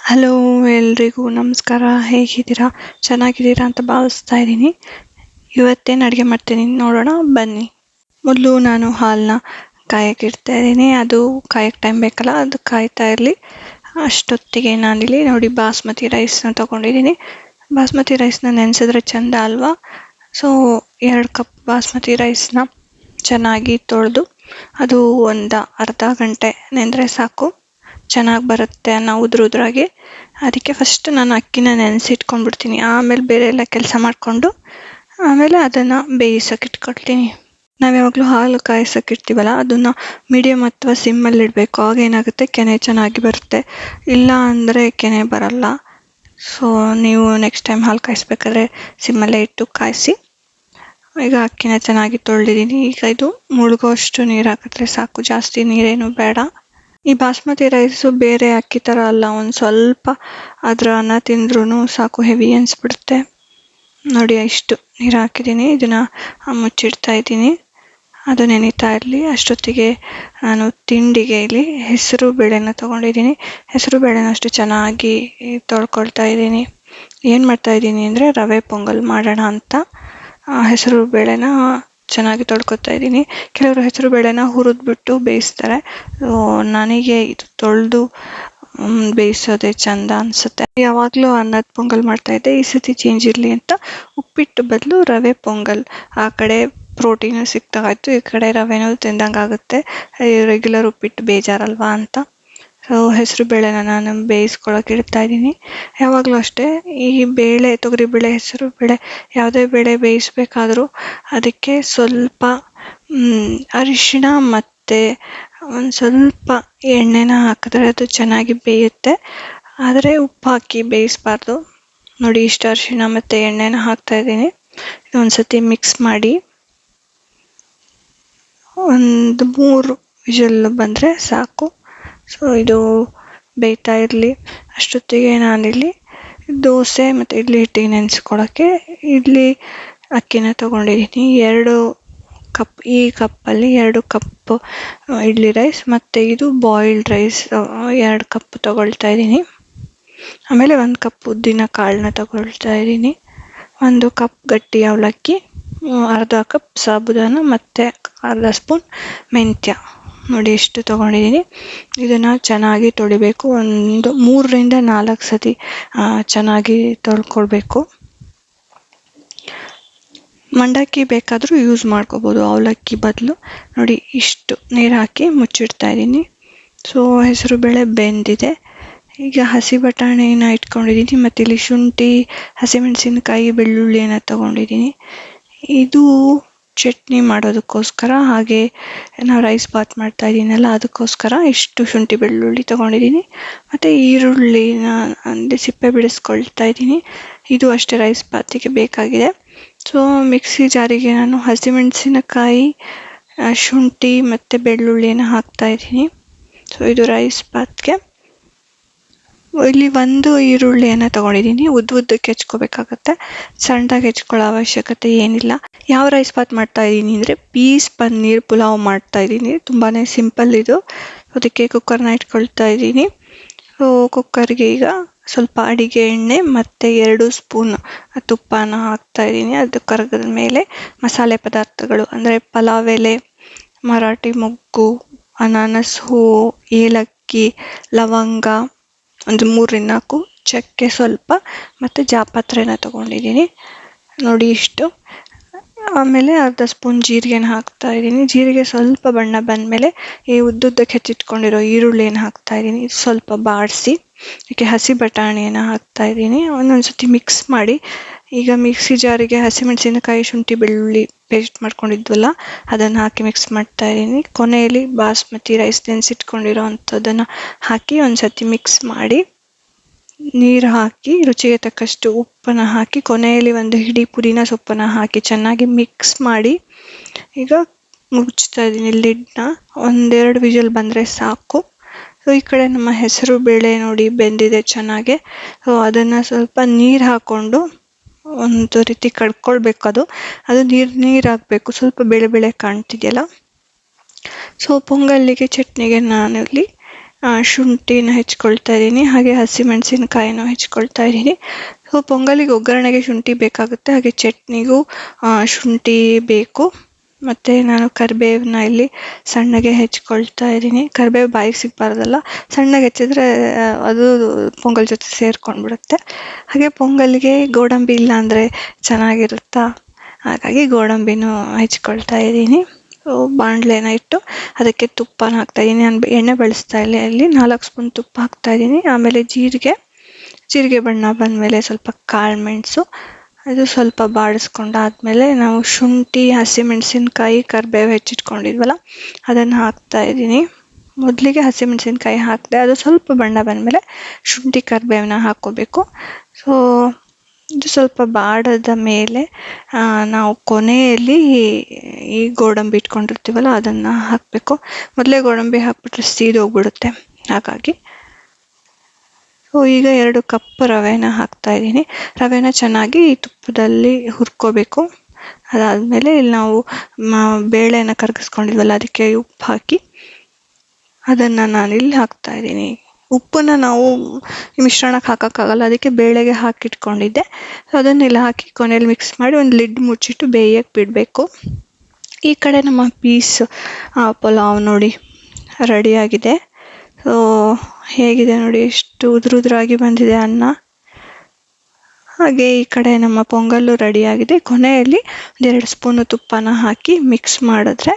Hello, ಎಲ್ರಿಗೂ ನಮಸ್ಕಾರ. ಹೇಗಿದ್ದೀರಾ? ಚೆನ್ನಾಗಿದ್ದೀರಾ ಅಂತ ಭಾವಿಸ್ತಾ ಇದ್ದೀನಿ. ಇವತ್ತೇನು ಅಡುಗೆ ಮಾಡ್ತೀನಿ ನೋಡೋಣ ಬನ್ನಿ. ಮೊದಲು ನಾನು ಹಾಲನ್ನ ಕಾಯಕ್ಕೆ ಇಡ್ತಾ ಇದ್ದೀನಿ. ಅದು ಕಾಯಕ್ಕೆ ಟೈಮ್ ಬೇಕಲ್ಲ, ಅದು ಕಾಯ್ತಾ ಇರಲಿ. ಅಷ್ಟೊತ್ತಿಗೆ ನಾನಿಲ್ಲಿ ನೋಡಿ ಬಾಸ್ಮತಿ ರೈಸ್ನ ತೊಗೊಂಡಿದ್ದೀನಿ. ಬಾಸ್ಮತಿ ರೈಸ್ನ ನೆನೆಸಿದ್ರೆ ಚೆಂದ ಅಲ್ವಾ? ಸೊ 2 ಕಪ್ ಬಾಸ್ಮತಿ ರೈಸ್ನ ಚೆನ್ನಾಗಿ ತೊಳೆದು ಅದು ಒಂದು ಅರ್ಧ ಗಂಟೆ ನೆಂದರೆ ಸಾಕು, ಚೆನ್ನಾಗಿ ಬರುತ್ತೆ ಅನ್ನೋ ಉದ್ರಾಗಿ. ಅದಕ್ಕೆ ಫಸ್ಟ್ ನಾನು ಅಕ್ಕಿನ ನೆನೆಸಿಟ್ಕೊಂಡ್ಬಿಡ್ತೀನಿ. ಆಮೇಲೆ ಬೇರೆ ಎಲ್ಲ ಕೆಲಸ ಮಾಡಿಕೊಂಡು ಆಮೇಲೆ ಅದನ್ನು ಬೇಯಿಸೋಕೆ ಇಟ್ಕೊಳ್ತೀನಿ. ನಾವು ಯಾವಾಗಲೂ ಹಾಲು ಕಾಯಿಸೋಕೆ ಇಡ್ತೀವಲ್ಲ, ಅದನ್ನು ಮೀಡಿಯಮ್ ಅಥವಾ ಸಿಮ್ಮಲ್ಲಿ ಇಡಬೇಕು. ಆಗ ಏನಾಗುತ್ತೆ, ಕೆನೆ ಚೆನ್ನಾಗಿ ಬರುತ್ತೆ. ಇಲ್ಲ ಅಂದರೆ ಕೆನೆ ಬರಲ್ಲ. ಸೊ ನೀವು ನೆಕ್ಸ್ಟ್ ಟೈಮ್ ಹಾಲು ಕಾಯಿಸ್ಬೇಕಾದ್ರೆ ಸಿಮ್ಮಲ್ಲೇ ಇಟ್ಟು ಕಾಯಿಸಿ. ಈಗ ಅಕ್ಕಿನ ಚೆನ್ನಾಗಿ ತೊಳೆದಿದ್ದೀನಿ. ಈಗ ಇದು ಮುಳುಗೋಷ್ಟು ನೀರು ಹಾಕಿದ್ರೆ ಸಾಕು, ಜಾಸ್ತಿ ನೀರೇನು ಬೇಡ. ಈ ಬಾಸ್ಮತಿ ರೈಸು ಬೇರೆ ಅಕ್ಕಿ ಥರ ಅಲ್ಲ, ಒಂದು ಸ್ವಲ್ಪ ಅದರ ಅನ್ನ ತಿಂದ್ರೂ ಸಾಕು, ಹೆವಿ ಅನಿಸ್ಬಿಡುತ್ತೆ. ನೋಡಿ ಇಷ್ಟು ನೀರು ಹಾಕಿದ್ದೀನಿ. ಇದನ್ನು ಮುಚ್ಚಿಡ್ತಾ ಇದ್ದೀನಿ, ಅದು ನೆನೀತಾ ಇರಲಿ. ಅಷ್ಟೊತ್ತಿಗೆ ನಾನು ತಿಂಡಿಗೆ ಇಲ್ಲಿ ಹೆಸರು ಬೇಳೆನ ತೊಗೊಂಡಿದ್ದೀನಿ. ಹೆಸರು ಬೇಳೆನ ಅಷ್ಟು ಚೆನ್ನಾಗಿ ತೊಳ್ಕೊಳ್ತಾ ಇದ್ದೀನಿ. ಏನು ಮಾಡ್ತಾ ಇದ್ದೀನಿ ಅಂದರೆ ರವೆ ಪೊಂಗಲ್ ಮಾಡೋಣ ಅಂತ ಹೆಸರು ಬೇಳೆನ ಚೆನ್ನಾಗಿ ತೊಳ್ಕೊತಾ ಇದ್ದೀನಿ. ಕೆಲವರು ಹೆಸರು ಬೇಳೆನ ಹುರಿದ್ಬಿಟ್ಟು ಬೇಯಿಸ್ತಾರೆ. ನನಗೆ ಇದು ತೊಳೆದು ಬೇಯಿಸೋದೇ ಚಂದ ಅನಿಸುತ್ತೆ. ಯಾವಾಗಲೂ ಅನ್ನದ ಪೊಂಗಲ್ ಮಾಡ್ತಾಯಿದ್ದೆ, ಈ ಸತಿ ಚೇಂಜ್ ಇರಲಿ ಅಂತ ಉಪ್ಪಿಟ್ಟು ಬದಲು ರವೆ ಪೊಂಗಲ್. ಆ ಕಡೆ ಪ್ರೋಟೀನು ಸಿಗ್ತಾಯಿತ್ತು, ಈ ಕಡೆ ರವೆನೂ ತಿಂದಂಗೆ ಆಗುತ್ತೆ. ರೆಗ್ಯುಲರ್ ಉಪ್ಪಿಟ್ಟು ಬೇಜಾರಲ್ವಾ ಅಂತ ಸೊ ಹೆಸರು ಬೇಳೆನ ನಾನು ಬೇಯಿಸ್ಕೊಳಕ್ಕೆ ಇಡ್ತಾ ಇದ್ದೀನಿ. ಯಾವಾಗಲೂ ಅಷ್ಟೇ, ಈ ಬೇಳೆ ತೊಗರಿಬೇಳೆ ಹೆಸರು ಬೇಳೆ ಯಾವುದೇ ಬೇಳೆ ಬೇಯಿಸ್ಬೇಕಾದ್ರೂ ಅದಕ್ಕೆ ಸ್ವಲ್ಪ ಅರಿಶಿಣ ಮತ್ತು ಒಂದು ಸ್ವಲ್ಪ ಎಣ್ಣೆನ ಹಾಕಿದ್ರೆ ಅದು ಚೆನ್ನಾಗಿ ಬೇಯುತ್ತೆ. ಆದರೆ ಉಪ್ಪು ಹಾಕಿ ಬೇಯಿಸಬಾರ್ದು. ನೋಡಿ ಇಷ್ಟು ಅರಿಶಿಣ ಮತ್ತು ಎಣ್ಣೆನ ಹಾಕ್ತಾಯಿದ್ದೀನಿ. ಒಂದು ಸತಿ ಮಿಕ್ಸ್ ಮಾಡಿ ಒಂದು 3 ವಿಷಲ್ ಬಂದರೆ ಸಾಕು. ಸೊ ಇದು ಬೇಯ್ತಾ ಇರಲಿ. ಅಷ್ಟೊತ್ತಿಗೆ ನಾನಿಲ್ಲಿ ದೋಸೆ ಮತ್ತು ಇಡ್ಲಿ ಹಿಟ್ಟಿಗೆ ನೆನೆಸ್ಕೊಳ್ಳೋಕ್ಕೆ ಇಡ್ಲಿ ಅಕ್ಕಿನ ತೊಗೊಂಡಿದ್ದೀನಿ. 2 ಕಪ್, ಈ ಕಪ್ಪಲ್ಲಿ 2 ಕಪ್ ಇಡ್ಲಿ ರೈಸ್, ಮತ್ತು ಇದು ಬಾಯ್ಲ್ಡ್ ರೈಸ್ 2 ಕಪ್ ತೊಗೊಳ್ತಾ ಇದ್ದೀನಿ. ಆಮೇಲೆ 1 ಕಪ್ ಉದ್ದಿನ ಕಾಳನ್ನ ತೊಗೊಳ್ತಾ ಇದ್ದೀನಿ. 1 ಕಪ್ ಗಟ್ಟಿ ಅವಲಕ್ಕಿ, ಅರ್ಧ ಕಪ್ ಸಾಬುದಾನ ಮತ್ತು ಅರ್ಧ ಸ್ಪೂನ್ ಮೆಂತ್ಯ. ನೋಡಿ ಇಷ್ಟು ತೊಗೊಂಡಿದ್ದೀನಿ. ಇದನ್ನು ಚೆನ್ನಾಗಿ ತೊಳಿಬೇಕು. ಒಂದು 3ರಿಂದ 4 ಸತಿ ಚೆನ್ನಾಗಿ ತೊಳ್ಕೊಳ್ಬೇಕು. ಮಂಡಕ್ಕಿ ಬೇಕಾದರೂ ಯೂಸ್ ಮಾಡ್ಕೋಬೋದು ಅವಲಕ್ಕಿ ಬದಲು. ನೋಡಿ ಇಷ್ಟು ನೀರು ಹಾಕಿ ಮುಚ್ಚಿಡ್ತಾ ಇದ್ದೀನಿ. ಸೊ ಹೆಸರು ಬೇಳೆ ಬೆಂದಿದೆ. ಈಗ ಹಸಿ ಬಟಾಣಿನ ಇಟ್ಕೊಂಡಿದ್ದೀನಿ, ಮತ್ತು ಇಲ್ಲಿ ಶುಂಠಿ, ಹಸಿಮೆಣಸಿನಕಾಯಿ, ಬೆಳ್ಳುಳ್ಳಿನ ತೊಗೊಂಡಿದ್ದೀನಿ. ಇದು ಚಟ್ನಿ ಮಾಡೋದಕ್ಕೋಸ್ಕರ, ಹಾಗೆ ನಾವು ರೈಸ್ ಬಾತ್ ಮಾಡ್ತಾ ಇದ್ದೀನಲ್ಲ ಅದಕ್ಕೋಸ್ಕರ ಇಷ್ಟು ಶುಂಠಿ ಬೆಳ್ಳುಳ್ಳಿ ತೊಗೊಂಡಿದ್ದೀನಿ. ಮತ್ತು ಈರುಳ್ಳಿನ ಅಂದರೆ ಸಿಪ್ಪೆ ಬಿಡಿಸ್ಕೊಳ್ತಾ ಇದ್ದೀನಿ. ಇದು ಅಷ್ಟೇ ರೈಸ್ ಬಾತಿಗೆ ಬೇಕಾಗಿದೆ. ಸೊ ಮಿಕ್ಸಿ ಜಾರಿಗೆ ನಾನು ಹಸಿಮೆಣಸಿನಕಾಯಿ, ಶುಂಠಿ ಮತ್ತು ಬೆಳ್ಳುಳ್ಳಿನ ಹಾಕ್ತಾಯಿದ್ದೀನಿ. ಸೊ ಇದು ರೈಸ್ ಬಾತ್ಗೆ. ಇಲ್ಲಿ 1 ಈರುಳ್ಳಿಯನ್ನು ತೊಗೊಂಡಿದ್ದೀನಿ. ಉದ್ದಕ್ಕೆ ಹೆಚ್ಕೋಬೇಕಾಗತ್ತೆ, ಸಣ್ಣದಾಗಿ ಹೆಚ್ಕೊಳ್ಳೋ ಅವಶ್ಯಕತೆ ಏನಿಲ್ಲ. ಯಾವ ರೈಸ್ ಬಾತ್ ಮಾಡ್ತಾ ಇದ್ದೀನಿ ಅಂದರೆ ಪೀಸ್ ಪನ್ನೀರ್ ಪುಲಾವ್ ಮಾಡ್ತಾ ಇದ್ದೀನಿ. ತುಂಬಾ ಸಿಂಪಲ್ ಇದು. ಅದಕ್ಕೆ ಕುಕ್ಕರ್ನ ಇಟ್ಕೊಳ್ತಾ ಇದ್ದೀನಿ. ಕುಕ್ಕರ್ಗೆ ಈಗ ಸ್ವಲ್ಪ ಅಡಿಗೆ ಎಣ್ಣೆ ಮತ್ತು 2 ಸ್ಪೂನ್ ತುಪ್ಪನ ಹಾಕ್ತಾ ಇದ್ದೀನಿ. ಅದು ಕರಗದ ಮೇಲೆ ಮಸಾಲೆ ಪದಾರ್ಥಗಳು ಅಂದರೆ ಪಲಾವ್ ಎಲೆ, ಮರಾಠಿ ಮೊಗ್ಗು, ಅನಾನಸ್ ಹೂವು, ಏಲಕ್ಕಿ, ಲವಂಗ ಒಂದು 3ರಿಂದ 4, ಚಕ್ಕೆ ಸ್ವಲ್ಪ, ಮತ್ತು ಜಾಪತ್ರೆನ ತೊಗೊಂಡಿದ್ದೀನಿ. ನೋಡಿ ಇಷ್ಟು. ಆಮೇಲೆ ಅರ್ಧ ಸ್ಪೂನ್ ಜೀರಿಗೆನ ಹಾಕ್ತಾ ಇದ್ದೀನಿ. ಜೀರಿಗೆ ಸ್ವಲ್ಪ ಬಣ್ಣ ಬಂದಮೇಲೆ ಈ ಉದ್ದಕ್ಕೆ ಹೆಚ್ಚಿಟ್ಕೊಂಡಿರೋ ಈರುಳ್ಳಿನ ಹಾಕ್ತಾ ಇದ್ದೀನಿ. ಸ್ವಲ್ಪ ಬಾಡಿಸಿ ಅದಕ್ಕೆ ಹಸಿ ಬಟಾಣಿಯನ್ನು ಹಾಕ್ತಾ ಇದ್ದೀನಿ. ಒಂದೊಂದು ಸತಿ ಮಿಕ್ಸ್ ಮಾಡಿ. ಈಗ ಮಿಕ್ಸಿ ಜಾರಿಗೆ ಹಸಿಮೆಣಸಿನಕಾಯಿ, ಶುಂಠಿ ಬೆಳ್ಳುಳ್ಳಿ ಪೇಸ್ಟ್ ಮಾಡ್ಕೊಂಡಿದ್ವಲ್ಲ ಅದನ್ನು ಹಾಕಿ ಮಿಕ್ಸ್ ಮಾಡ್ತಾ ಇದ್ದೀನಿ. ಕೊನೆಯಲ್ಲಿ ಬಾಸ್ಮತಿ ರೈಸ್ ನೆನೆಸಿಟ್ಕೊಂಡಿರೋ ಅಂಥದ್ದನ್ನು ಹಾಕಿ ಒಂದು ಸತಿ ಮಿಕ್ಸ್ ಮಾಡಿ, ನೀರು ಹಾಕಿ ರುಚಿಗೆ ತಕ್ಕಷ್ಟು ಉಪ್ಪನ್ನು ಹಾಕಿ, ಕೊನೆಯಲ್ಲಿ 1 ಹಿಡಿ ಪುದೀನ ಸೊಪ್ಪನ್ನು ಹಾಕಿ ಚೆನ್ನಾಗಿ ಮಿಕ್ಸ್ ಮಾಡಿ ಈಗ ಮುಚ್ತಾ ಇದ್ದೀನಿ ಲಿಡ್ನ. 1-2 ವಿಷಲ್ ಬಂದರೆ ಸಾಕು. ಸೊ ಈ ಕಡೆ ನಮ್ಮ ಹೆಸರು ಬೇಳೆ ನೋಡಿ ಬೆಂದಿದೆ ಚೆನ್ನಾಗೆ. ಸೊ ಅದನ್ನು ಸ್ವಲ್ಪ ನೀರು ಹಾಕ್ಕೊಂಡು ಒಂದು ರೀತಿ ಕಡ್ಕೊಳ್ಬೇಕು. ಅದು ನೀರು ಹಾಕಬೇಕು. ಸ್ವಲ್ಪ ಬೇಳೆ ಕಾಣ್ತಿದೆಯಲ್ಲ. ಸೊ ಪೊಂಗಲ್ಲಿಗೆ ಚಟ್ನಿಗೆ ನಾನಿಲ್ಲಿ ಶುಂಠಿನ ಹೆಚ್ಕೊಳ್ತಾ ಇದ್ದೀನಿ, ಹಾಗೆ ಹಸಿಮೆಣಸಿನಕಾಯಿನೂ ಹೆಚ್ಕೊಳ್ತಾ ಇದ್ದೀನಿ. ಸೊ ಪೊಂಗಲಿಗೆ ಒಗ್ಗರಣೆಗೆ ಶುಂಠಿ ಬೇಕಾಗುತ್ತೆ, ಹಾಗೆ ಚಟ್ನಿಗೂ ಶುಂಠಿ ಬೇಕು. ಮತ್ತು ನಾನು ಕರಿಬೇವನ್ನ ಇಲ್ಲಿ ಸಣ್ಣಗೆ ಹೆಚ್ಕೊಳ್ತಾ ಇದ್ದೀನಿ. ಕರಿಬೇವು ಬಾಯಿಗೆ ಸಿಗಬಾರ್ದಲ್ಲ, ಸಣ್ಣಗೆ ಹೆಚ್ಚಿದ್ರೆ ಅದು ಪೊಂಗಲ್ ಜೊತೆ ಸೇರ್ಕೊಂಡ್ಬಿಡುತ್ತೆ. ಹಾಗೆ ಪೊಂಗಲ್ಗೆ ಗೋಡಂಬಿ ಇಲ್ಲ ಅಂದರೆ ಚೆನ್ನಾಗಿರುತ್ತಾ, ಹಾಗಾಗಿ ಗೋಡಂಬಿನೂ ಹೆಚ್ಕೊಳ್ತಾ ಇದ್ದೀನಿ. ಬಾಣಲೆನ ಇಟ್ಟು ಅದಕ್ಕೆ ತುಪ್ಪನ ಹಾಕ್ತಾಯಿದ್ದೀನಿ. ನಾನು ಎಣ್ಣೆ ಬಳಸ್ತಾ ಇಲ್ಲ, ಇಲ್ಲಿ 4 ಸ್ಪೂನ್ ತುಪ್ಪ ಹಾಕ್ತಾಯಿದ್ದೀನಿ. ಆಮೇಲೆ ಜೀರಿಗೆ ಬಣ್ಣ ಬಂದಮೇಲೆ ಸ್ವಲ್ಪ ಕಾಳು ಮೆಣಸು, ಅದು ಸ್ವಲ್ಪ ಬಾಡಿಸ್ಕೊಂಡಾದ್ಮೇಲೆ ನಾವು ಶುಂಠಿ, ಹಸಿಮೆಣಸಿನ್ಕಾಯಿ, ಕರಿಬೇವು ಹೆಚ್ಚಿಟ್ಕೊಂಡಿದ್ವಲ್ಲ ಅದನ್ನು ಹಾಕ್ತಾಯಿದ್ದೀನಿ. ಮೊದಲಿಗೆ ಹಸಿಮೆಣಸಿನ್ಕಾಯಿ ಹಾಕಿದೆ, ಅದು ಸ್ವಲ್ಪ ಬಣ್ಣ ಬಂದಮೇಲೆ ಶುಂಠಿ ಕರಿಬೇವನ್ನ ಹಾಕ್ಕೋಬೇಕು. ಸೊ ಇದು ಸ್ವಲ್ಪ ಬಾಡದ ಮೇಲೆ ನಾವು ಕೊನೆಯಲ್ಲಿ ಈ ಗೋಡಂಬಿ ಇಟ್ಕೊಂಡಿರ್ತೀವಲ್ಲ ಅದನ್ನು ಹಾಕಬೇಕು. ಮೊದಲೇ ಗೋಡಂಬಿ ಹಾಕ್ಬಿಟ್ರೆ ಸೀದೋಗ್ಬಿಡುತ್ತೆ, ಹಾಗಾಗಿ. ಸೊ ಈಗ 2 ಕಪ್ ರವೆನ ಹಾಕ್ತಾಯಿದ್ದೀನಿ. ರವೆನ ಚೆನ್ನಾಗಿ ಈ ತುಪ್ಪದಲ್ಲಿ ಹುರ್ಕೋಬೇಕು. ಅದಾದಮೇಲೆ ಇಲ್ಲಿ ನಾವು ಬೇಳೆನ ಕರಗಿಸ್ಕೊಂಡಿದ್ವಲ್ಲ ಅದಕ್ಕೆ ಉಪ್ಪು ಹಾಕಿ ಅದನ್ನು ನಾನಿಲ್ಲಿ ಹಾಕ್ತಾಯಿದ್ದೀನಿ. ಉಪ್ಪನ್ನ ನಾವು ಮಿಶ್ರಣಕ್ಕೆ ಹಾಕೋಕ್ಕಾಗಲ್ಲ, ಅದಕ್ಕೆ ಬೇಳೆಗೆ ಹಾಕಿಟ್ಕೊಂಡಿದ್ದೆ. ಅದನ್ನೆಲ್ಲ ಹಾಕಿ ಕೊನೆಯಲ್ಲಿ ಮಿಕ್ಸ್ ಮಾಡಿ ಒಂದು ಲಿಡ್ ಮುಚ್ಚಿಟ್ಟು ಬೇಯಕ್ಕೆ ಬಿಡಬೇಕು. ಈ ಕಡೆ ನಮ್ಮ ಪೀಸ್ ಪಲಾವ್ ನೋಡಿ ರೆಡಿಯಾಗಿದೆ. ಸೊ ಹೇಗಿದೆ ನೋಡಿ, ಎಷ್ಟು ಉದುರಾಗಿ ಬಂದಿದೆ ಅನ್ನ. ಹಾಗೆ ಈ ಕಡೆ ನಮ್ಮ ಪೊಂಗಲ್ಲು ರೆಡಿಯಾಗಿದೆ. ಕೊನೆಯಲ್ಲಿ 2 ಸ್ಪೂನು ತುಪ್ಪನ ಹಾಕಿ ಮಿಕ್ಸ್ ಮಾಡಿದ್ರೆ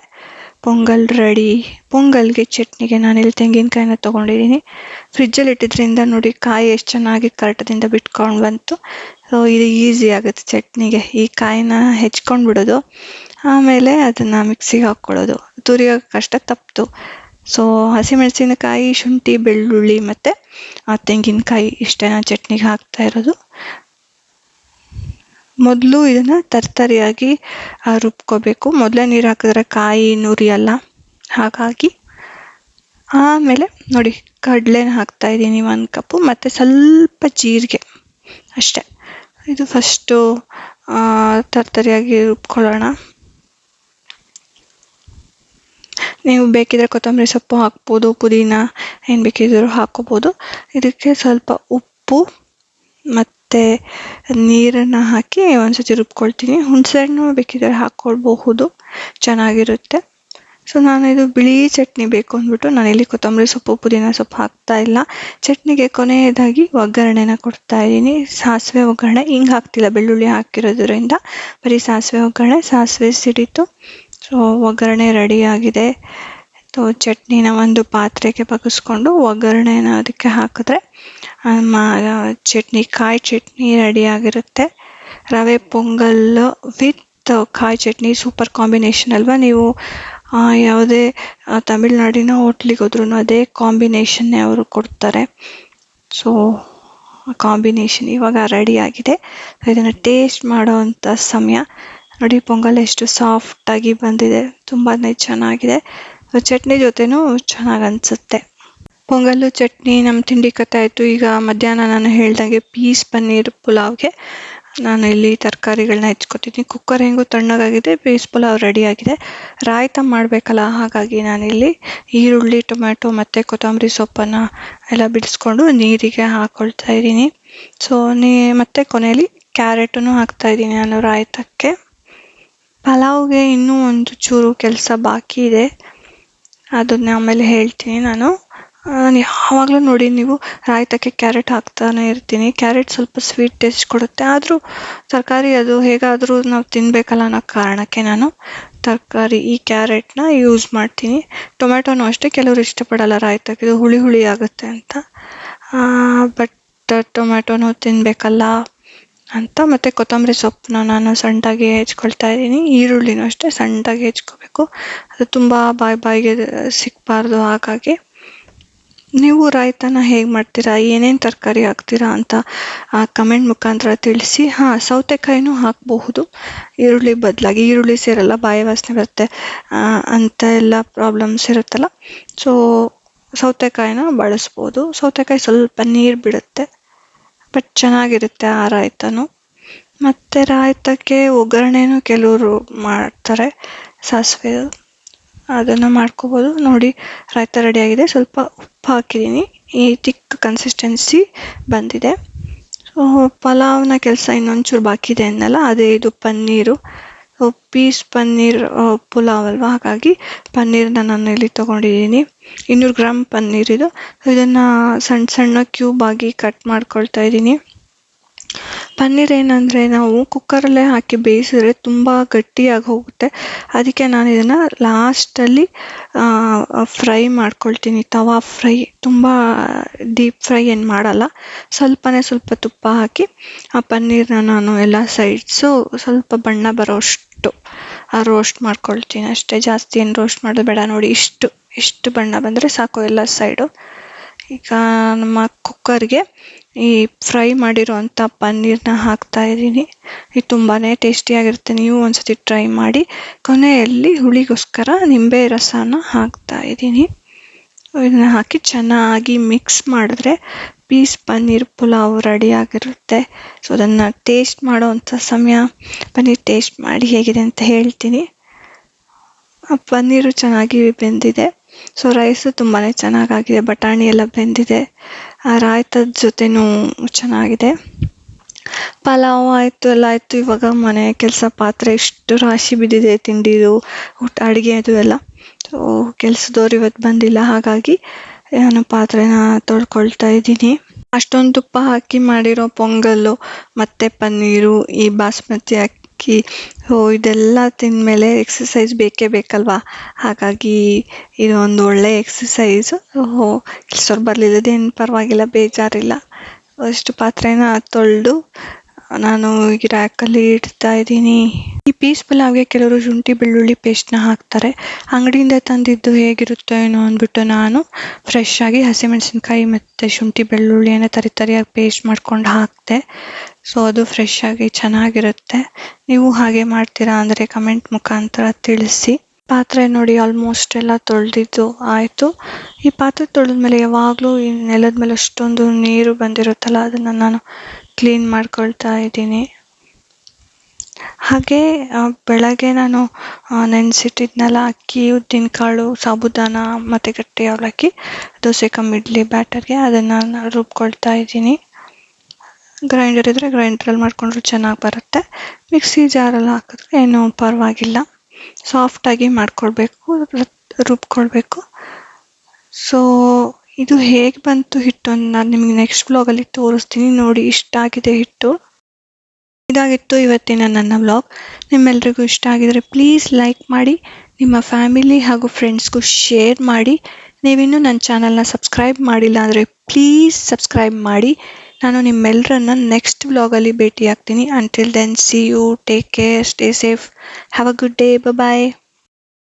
ಪೊಂಗಲ್ ರೆಡಿ. ಪೊಂಗಲ್ಗೆ ಚಟ್ನಿಗೆ ನಾನಿಲ್ಲಿ ತೆಂಗಿನಕಾಯಿನ ತೊಗೊಂಡಿದ್ದೀನಿ. ಫ್ರಿಜ್ಜಲ್ಲಿ ಇಟ್ಟಿದ್ರಿಂದ ನೋಡಿ ಕಾಯಿ ಎಷ್ಟು ಚೆನ್ನಾಗಿ ಕರೆಕ್ಟದಿಂದ ಬಿಟ್ಕೊಂಡು ಬಂತು. ಸೊ ಇದು ಈಸಿ ಆಗುತ್ತೆ ಚಟ್ನಿಗೆ. ಈ ಕಾಯಿನ ಹೆಚ್ಕೊಂಡು ಬಿಡೋದು, ಆಮೇಲೆ ಅದನ್ನು ಮಿಕ್ಸಿಗೆ ಹಾಕ್ಕೊಳ್ಳೋದು. ತುರಿಯೋಕ್ಕಷ್ಟೇ ತಪ್ಪಿತು. ಸೊ ಹಸಿಮೆಣಸಿನಕಾಯಿ, ಶುಂಠಿ, ಬೆಳ್ಳುಳ್ಳಿ ಮತ್ತು ತೆಂಗಿನಕಾಯಿ ಇಷ್ಟೇ ನಾನು ಚಟ್ನಿಗೆ ಹಾಕ್ತಾ ಇರೋದು. ಮೊದಲು ಇದನ್ನು ತರ್ತರಿಯಾಗಿ ರುಬ್ಕೋಬೇಕು. ಮೊದಲೇ ನೀರು ಹಾಕಿದ್ರೆ ಕಾಯಿ ನುರಿಯಲ್ಲ, ಹಾಗಾಗಿ. ಆಮೇಲೆ ನೋಡಿ ಕಡಲೆನ ಹಾಕ್ತಾಯಿದ್ದೀನಿ 1 ಕಪ್ಪು, ಮತ್ತು ಸ್ವಲ್ಪ ಜೀರಿಗೆ ಅಷ್ಟೇ. ಇದು ಫಸ್ಟು ತರ್ತರಿಯಾಗಿ ರುಬ್ಕೊಳ್ಳೋಣ. ನೀವು ಬೇಕಿದ್ರೆ ಕೊತ್ತಂಬರಿ ಸೊಪ್ಪು ಹಾಕ್ಬೋದು, ಪುದೀನ ಏನು ಬೇಕಿದ್ದರೂ ಹಾಕ್ಕೋಬೋದು. ಇದಕ್ಕೆ ಸ್ವಲ್ಪ ಉಪ್ಪು ಮತ್ತು ನೀರನ್ನು ಹಾಕಿ ಒಂದ್ಸತಿ ರುಬ್ಕೊಳ್ತೀನಿ. ಹುಣಸೆಹಣ್ಣು ಬೇಕಿದ್ರೆ ಹಾಕ್ಕೊಳ್ಬಹುದು, ಚೆನ್ನಾಗಿರುತ್ತೆ. ಸೊ ನಾನು ಇದು ಬಿಳಿ ಚಟ್ನಿ ಬೇಕು ಅಂದ್ಬಿಟ್ಟು ನಾನಿಲ್ಲಿ ಕೊತ್ತಂಬರಿ ಸೊಪ್ಪು, ಪುದೀನ ಸೊಪ್ಪು ಹಾಕ್ತಾ ಇಲ್ಲ. ಚಟ್ನಿಗೆ ಕೊನೆಯದಾಗಿ ಒಗ್ಗರಣೆನ ಕೊಡ್ತಾ ಇದ್ದೀನಿ. ಸಾಸಿವೆ ಒಗ್ಗರಣೆ, ಹಿಂಗೆ ಹಾಕ್ತಿಲ್ಲ, ಬೆಳ್ಳುಳ್ಳಿ ಹಾಕಿರೋದ್ರಿಂದ ಬರೀ ಸಾಸಿವೆ ಒಗ್ಗರಣೆ. ಸಾಸಿವೆ ಸಿಡಿತು. ಸೊ ಒಗ್ಗರಣೆ ರೆಡಿಯಾಗಿದೆ. ಸೊ ಚಟ್ನಿನ ಒಂದು ಪಾತ್ರೆಗೆ ಬಗ್ಗಿಸ್ಕೊಂಡು ಒಗ್ಗರಣೆನ ಅದಕ್ಕೆ ಹಾಕಿದ್ರೆ ಕಾಯಿ ಚಟ್ನಿ ರೆಡಿಯಾಗಿರುತ್ತೆ. ರವೆ ಪೊಂಗಲ್ ವಿತ್ ಕಾಯಿ ಚಟ್ನಿ ಸೂಪರ್ ಕಾಂಬಿನೇಷನ್ ಅಲ್ವಾ. ನೀವು ಯಾವುದೇ ತಮಿಳ್ನಾಡಿನ ಹೋಟ್ಲಿಗೆ ಹೋದ್ರೂ ಅದೇ ಕಾಂಬಿನೇಷನ್ನೇ ಅವರು ಕೊಡ್ತಾರೆ. ಸೊ ಕಾಂಬಿನೇಷನ್ ಇವಾಗ ರೆಡಿಯಾಗಿದೆ. ಇದನ್ನು ಟೇಸ್ಟ್ ಮಾಡೋವಂಥ ಸಮಯ. ನೋಡಿ ಪೊಂಗಲ್ ಎಷ್ಟು ಸಾಫ್ಟಾಗಿ ಬಂದಿದೆ, ತುಂಬಾ ಚೆನ್ನಾಗಿದೆ. ಚಟ್ನಿ ಜೊತೆನೂ ಚೆನ್ನಾಗಿ ಅನಿಸುತ್ತೆ. ಪೊಂಗಲ್ಲು ಚಟ್ನಿ ನಮ್ಮ ತಿಂಡಿ ಕತೆ ಆಯಿತು. ಈಗ ಮಧ್ಯಾಹ್ನ ನಾನು ಹೇಳ್ದಂಗೆ ಪೀಸ್ ಪನ್ನೀರ್ ಪುಲಾವ್ಗೆ ನಾನು ಇಲ್ಲಿ ತರಕಾರಿಗಳನ್ನ ಹೆಚ್ಕೊತೀನಿ. ಕುಕ್ಕರ್ ಹೆಂಗೂ ತಣ್ಣಗಾಗಿದೆ, ಪೀಸ್ ಪುಲಾವ್ ರೆಡಿಯಾಗಿದೆ. ರಾಯ್ತ ಮಾಡಬೇಕಲ್ಲ, ಹಾಗಾಗಿ ನಾನಿಲ್ಲಿ ಈರುಳ್ಳಿ, ಟೊಮ್ಯಾಟೊ ಮತ್ತು ಕೊತ್ತಂಬರಿ ಸೊಪ್ಪನ್ನು ಎಲ್ಲ ಬಿಡಿಸ್ಕೊಂಡು ನೀರಿಗೆ ಹಾಕ್ಕೊಳ್ತಾ ಇದ್ದೀನಿ. ಸೊ ಮತ್ತು ಕೊನೆಯಲ್ಲಿ ಕ್ಯಾರೆಟನ್ನು ಹಾಕ್ತಾಯಿದ್ದೀನಿ ನಾನು ರಾಯ್ತಕ್ಕೆ. ಪಲಾವ್ಗೆ ಇನ್ನೂ ಒಂದು ಚೂರು ಕೆಲಸ ಬಾಕಿ ಇದೆ, ಅದನ್ನ ಆಮೇಲೆ ಹೇಳ್ತೀನಿ. ನಾನು ಯಾವಾಗಲೂ ನೋಡಿ ನೀವು ರಾಯ್ತಕ್ಕೆ ಕ್ಯಾರೆಟ್ ಹಾಕ್ತಾನೆ ಇರ್ತೀನಿ. ಕ್ಯಾರೆಟ್ ಸ್ವಲ್ಪ ಸ್ವೀಟ್ ಟೇಸ್ಟ್ ಕೊಡುತ್ತೆ, ಆದರೂ ತರಕಾರಿ ಅದು ಹೇಗಾದರೂ ನಾವು ತಿನ್ನಬೇಕಲ್ಲ ಅನ್ನೋ ಕಾರಣಕ್ಕೆ ನಾನು ಈ ಕ್ಯಾರೆಟ್ನ ಯೂಸ್ ಮಾಡ್ತೀನಿ. ಟೊಮೆಟೊನೂ ಅಷ್ಟೇ, ಕೆಲವರು ಇಷ್ಟಪಡಲ್ಲ ರಾಯ್ತಕ್ಕೆ, ಇದು ಹುಳಿ ಹುಳಿ ಆಗುತ್ತೆ ಅಂತ. ಬಟ್ ಟೊಮೆಟೊನೂ ತಿನ್ನಬೇಕಲ್ಲ ಅಂತ. ಮತ್ತು ಕೊತ್ತಂಬರಿ ಸೊಪ್ಪನ್ನ ನಾನು ಸಣ್ಣದಾಗಿ ಹೆಚ್ಕೊಳ್ತಾ ಇದ್ದೀನಿ. ಈರುಳ್ಳಿನೂ ಅಷ್ಟೇ ಸಣ್ಣದಾಗಿ ಹೆಚ್ಕೋಬೇಕು, ಅದು ತುಂಬ ಬಾಯಿಗೆ ಸಿಗಬಾರ್ದು. ಹಾಗಾಗಿ ನೀವು ರಾಯ್ತನ ಹೇಗೆ ಮಾಡ್ತೀರಾ, ಏನೇನು ತರಕಾರಿ ಹಾಕ್ತೀರಾ ಅಂತ ಕಮೆಂಟ್ ಮುಖಾಂತರ ತಿಳಿಸಿ. ಸೌತೆಕಾಯಿನೂ ಹಾಕಬಹುದು ಈರುಳ್ಳಿ ಬದಲಾಗಿ. ಈರುಳ್ಳಿ ಸೇರಲ್ಲ, ಬಾಯಿ ವಾಸನೆ ಬರುತ್ತೆ ಅಂತ ಎಲ್ಲ ಪ್ರಾಬ್ಲಮ್ಸ್ ಇರುತ್ತಲ್ಲ, ಸೊ ಸೌತೆಕಾಯಿನ ಬಳಸ್ಬೋದು. ಸೌತೆಕಾಯಿ ಸ್ವಲ್ಪ ನೀರು ಬಿಡುತ್ತೆ, ಬಟ್ ಚೆನ್ನಾಗಿರುತ್ತೆ ಆ ರಾಯ್ತನೂ. ಮತ್ತು ರಾಯ್ತಕ್ಕೆ ಒಗ್ಗರಣೆನೂ ಕೆಲವರು ಮಾಡ್ತಾರೆ, ಸಾಸಿವೆ ಅದನ್ನು ಮಾಡ್ಕೋಬೋದು. ನೋಡಿ ರಾಯ್ತ ರೆಡಿಯಾಗಿದೆ. ಸ್ವಲ್ಪ ಉಪ್ಪು ಹಾಕಿದ್ದೀನಿ, ಈ ತಿಕ್ ಕನ್ಸಿಸ್ಟೆನ್ಸಿ ಬಂದಿದೆ. ಸೊ ಪಲಾವ್ನ ಕೆಲಸ ಇನ್ನೊಂಚೂರು ಬಾಕಿ ಇದೆ ಅನ್ನಲ್ಲ, ಅದೇ ಇದು ಪನ್ನೀರು. ಪೀಸ್ ಪನ್ನೀರ್ ಪುಲಾವ್ ಅಲ್ವಾ, ಹಾಗಾಗಿ ಪನ್ನೀರನ್ನ ನಾನು ಇಲ್ಲಿ ತೊಗೊಂಡಿದ್ದೀನಿ. 200 ಗ್ರಾಮ್ ಪನ್ನೀರ್ ಇದು. ಇದನ್ನು ಸಣ್ಣ ಸಣ್ಣ ಕ್ಯೂಬ್ ಆಗಿ ಕಟ್ ಮಾಡ್ಕೊಳ್ತಾ ಇದ್ದೀನಿ. ಪನ್ನೀರ್ ಏನಂದರೆ ನಾವು ಕುಕ್ಕರಲ್ಲೇ ಹಾಕಿ ಬೇಯಿಸಿದ್ರೆ ತುಂಬ ಗಟ್ಟಿಯಾಗಿ ಹೋಗುತ್ತೆ. ಅದಕ್ಕೆ ನಾನು ಇದನ್ನು ಲಾಸ್ಟಲ್ಲಿ ಫ್ರೈ ಮಾಡ್ಕೊಳ್ತೀನಿ, ತವಾ ಫ್ರೈ. ತುಂಬ ಡೀಪ್ ಫ್ರೈ ಏನು ಮಾಡಲ್ಲ, ಸ್ವಲ್ಪ ತುಪ್ಪ ಹಾಕಿ ಆ ಪನ್ನೀರನ್ನ ನಾನು ಎಲ್ಲ ಸೈಡ್ಸು ಸ್ವಲ್ಪ ಬಣ್ಣ ಬರೋಷ್ಟು ರೋಸ್ಟ್ ಮಾಡ್ಕೊಳ್ತೀನಿ ಅಷ್ಟೇ. ಜಾಸ್ತಿ ಏನು ರೋಸ್ಟ್ ಮಾಡೋದು ಬೇಡ. ನೋಡಿ ಇಷ್ಟು ಬಣ್ಣ ಬಂದರೆ ಸಾಕು ಎಲ್ಲ ಸೈಡು. ಈಗ ನಮ್ಮ ಕುಕ್ಕರ್ಗೆ ಈ ಫ್ರೈ ಮಾಡಿರೋವಂಥ ಪನ್ನೀರನ್ನ ಹಾಕ್ತಾ ಇದ್ದೀನಿ. ಇದು ತುಂಬಾ ಟೇಸ್ಟಿಯಾಗಿರುತ್ತೆ, ನೀವು ಒಂದ್ಸತಿ ಟ್ರೈ ಮಾಡಿ. ಕೊನೆಯಲ್ಲಿ ಹುಳಿಗೋಸ್ಕರ ನಿಂಬೆ ರಸನ ಹಾಕ್ತಾ ಇದ್ದೀನಿ. ಇದನ್ನ ಹಾಕಿ ಚೆನ್ನಾಗಿ ಮಿಕ್ಸ್ ಮಾಡಿದ್ರೆ ಪೀಸ್ ಪನ್ನೀರ್ ಪುಲಾವ್ ರೆಡಿ ಆಗಿರುತ್ತೆ. ಸೊ ಅದನ್ನು ಟೇಸ್ಟ್ ಮಾಡೋವಂಥ ಸಮಯ, ಪನ್ನೀರ್ ಟೇಸ್ಟ್ ಮಾಡಿ ಹೇಗಿದೆ ಅಂತ ಹೇಳ್ತೀನಿ. ಪನ್ನೀರು ಚೆನ್ನಾಗಿ ಬೆಂದಿದೆ. ಸೊ ರೈಸು ತುಂಬಾ ಚೆನ್ನಾಗಾಗಿದೆ, ಬಟಾಣಿ ಎಲ್ಲ ಬೆಂದಿದೆ, ರಾಯ್ತದ ಜೊತೆನೂ ಚೆನ್ನಾಗಿದೆ. ಪಲಾವ್ ಆಯಿತು, ಎಲ್ಲ ಆಯಿತು. ಇವಾಗ ಮನೆ ಕೆಲಸ, ಪಾತ್ರೆ ಇಷ್ಟು ರಾಶಿ ಬಿದ್ದಿದೆ, ತಿಂಡಿದು ಅಡುಗೆದು ಎಲ್ಲ. ಸೊ ಕೆಲಸದವ್ರು ಇವತ್ತು ಬಂದಿಲ್ಲ, ಹಾಗಾಗಿ ನಾನು ಪಾತ್ರೆನ ತೊಳ್ಕೊಳ್ತಾ ಇದ್ದೀನಿ. ಅಷ್ಟೊಂದು ತುಪ್ಪ ಹಾಕಿ ಮಾಡಿರೋ ಪೊಂಗಲ್ಲು ಮತ್ತು ಪನ್ನೀರು, ಈ ಬಾಸ್ಮತಿ ಅಕ್ಕಿ, ಇದೆಲ್ಲ ತಿಂದಮೇಲೆ ಎಕ್ಸಸೈಸ್ ಬೇಕೇ ಬೇಕಲ್ವಾ, ಹಾಗಾಗಿ ಇದು ಒಂದು ಒಳ್ಳೆ ಎಕ್ಸಸೈಸು. ಕೆಲಸವ್ರು ಬರಲಿಲ್ಲದೇನು ಪರವಾಗಿಲ್ಲ, ಬೇಜಾರಿಲ್ಲ. ಅಷ್ಟು ಪಾತ್ರೆನ ತೊಳೆದು ನಾನು ಈ ರ್ಯಾಕಲ್ಲಿ ಇಡ್ತಾ ಇದ್ದೀನಿ. ಈ ಪೀಸ್ ಪಲಾವ್ಗೆ ಕೆಲವರು ಶುಂಠಿ ಬೆಳ್ಳುಳ್ಳಿ ಪೇಸ್ಟ್ನ ಹಾಕ್ತಾರೆ. ಅಂಗಡಿಯಿಂದ ತಂದಿದ್ದು ಹೇಗಿರುತ್ತೋ ಏನೋ ಅಂದ್ಬಿಟ್ಟು ನಾನು ಫ್ರೆಶ್ ಆಗಿ ಹಸಿಮೆಣಸಿನ್ಕಾಯಿ ಮತ್ತು ಶುಂಠಿ ಬೆಳ್ಳುಳ್ಳಿಯನ್ನು ತರಿಯಾಗಿ ಪೇಸ್ಟ್ ಮಾಡ್ಕೊಂಡು ಹಾಕಿದೆ. ಸೊ ಅದು ಫ್ರೆಶ್ ಆಗಿ ಚೆನ್ನಾಗಿರುತ್ತೆ. ನೀವು ಹಾಗೆ ಮಾಡ್ತೀರಾ ಅಂದರೆ ಕಮೆಂಟ್ ಮುಖಾಂತರ ತಿಳಿಸಿ. ಪಾತ್ರೆ ನೋಡಿ ಆಲ್ಮೋಸ್ಟ್ ಎಲ್ಲ ತೊಳೆದಿದ್ದು ಆಯಿತು. ಈ ಪಾತ್ರೆ ತೊಳೆದ್ಮೇಲೆ ಯಾವಾಗಲೂ ಈ ನೆಲದ ಮೇಲೆ ಅಷ್ಟೊಂದು ನೀರು ಬಂದಿರುತ್ತಲ್ಲ, ಅದನ್ನು ನಾನು ಕ್ಲೀನ್ ಮಾಡ್ಕೊಳ್ತಾ ಇದ್ದೀನಿ. ಹಾಗೆ ಬೆಳಗ್ಗೆ ನಾನು ನೆನೆಸಿಟ್ಟಿದ್ನಲ್ಲ ಅಕ್ಕಿ, ಉದ್ದಿನಕಾಳು, ಸಾಬುದಾನ ಮತ್ತು ಗಟ್ಟಿ ಅವಲಕ್ಕಿ, ದೋಸೆ ಕಮ್ ಇಡ್ಲಿ ಬ್ಯಾಟರ್ಗೆ ಅದನ್ನು ನಾನು ರುಬ್ಕೊಳ್ತಾ ಇದ್ದೀನಿ. ಗ್ರೈಂಡರ್ ಇದ್ದರೆ ಗ್ರೈಂಡ್ರಲ್ಲಿ ಮಾಡಿಕೊಂಡ್ರು ಚೆನ್ನಾಗಿ ಬರುತ್ತೆ. ಮಿಕ್ಸಿ ಜಾರಲ್ಲಿ ಹಾಕಿದ್ರೆ ಏನೂ ಪರವಾಗಿಲ್ಲ. ಸಾಫ್ಟಾಗಿ ಮಾಡ್ಕೊಳ್ಬೇಕು, ರುಬ್ಕೊಳ್ಬೇಕು. ಸೊ ಇದು ಹೇಗೆ ಬಂತು ಹಿಟ್ಟು ಅಂತ ನಾನು ನಿಮಗೆ ನೆಕ್ಸ್ಟ್ ವ್ಲಾಗಲ್ಲಿ ತೋರಿಸ್ತೀನಿ. ನೋಡಿ ಇಷ್ಟಾಗಿದೆ ಹಿಟ್ಟು. ಇದಾಗಿತ್ತು ಇವತ್ತಿನ ನನ್ನ ವ್ಲಾಗ್. ನಿಮ್ಮೆಲ್ರಿಗೂ ಇಷ್ಟ ಆಗಿದರೆ ಪ್ಲೀಸ್ ಲೈಕ್ ಮಾಡಿ, ನಿಮ್ಮ ಫ್ಯಾಮಿಲಿ ಹಾಗೂ ಫ್ರೆಂಡ್ಸ್ಗೂ ಶೇರ್ ಮಾಡಿ. ನೀವಿನ್ನೂ ನನ್ನ ಚಾನಲ್ನ ಸಬ್ಸ್ಕ್ರೈಬ್ ಮಾಡಿಲ್ಲ ಅಂದರೆ ಪ್ಲೀಸ್ ಸಬ್ಸ್ಕ್ರೈಬ್ ಮಾಡಿ. ನಾನು ನಿಮ್ಮೆಲ್ಲರನ್ನ ನೆಕ್ಸ್ಟ್ ವ್ಲಾಗಲ್ಲಿ ಭೇಟಿ ಆಗ್ತೀನಿ. Until then see you, take care, stay safe, have a good day, bye.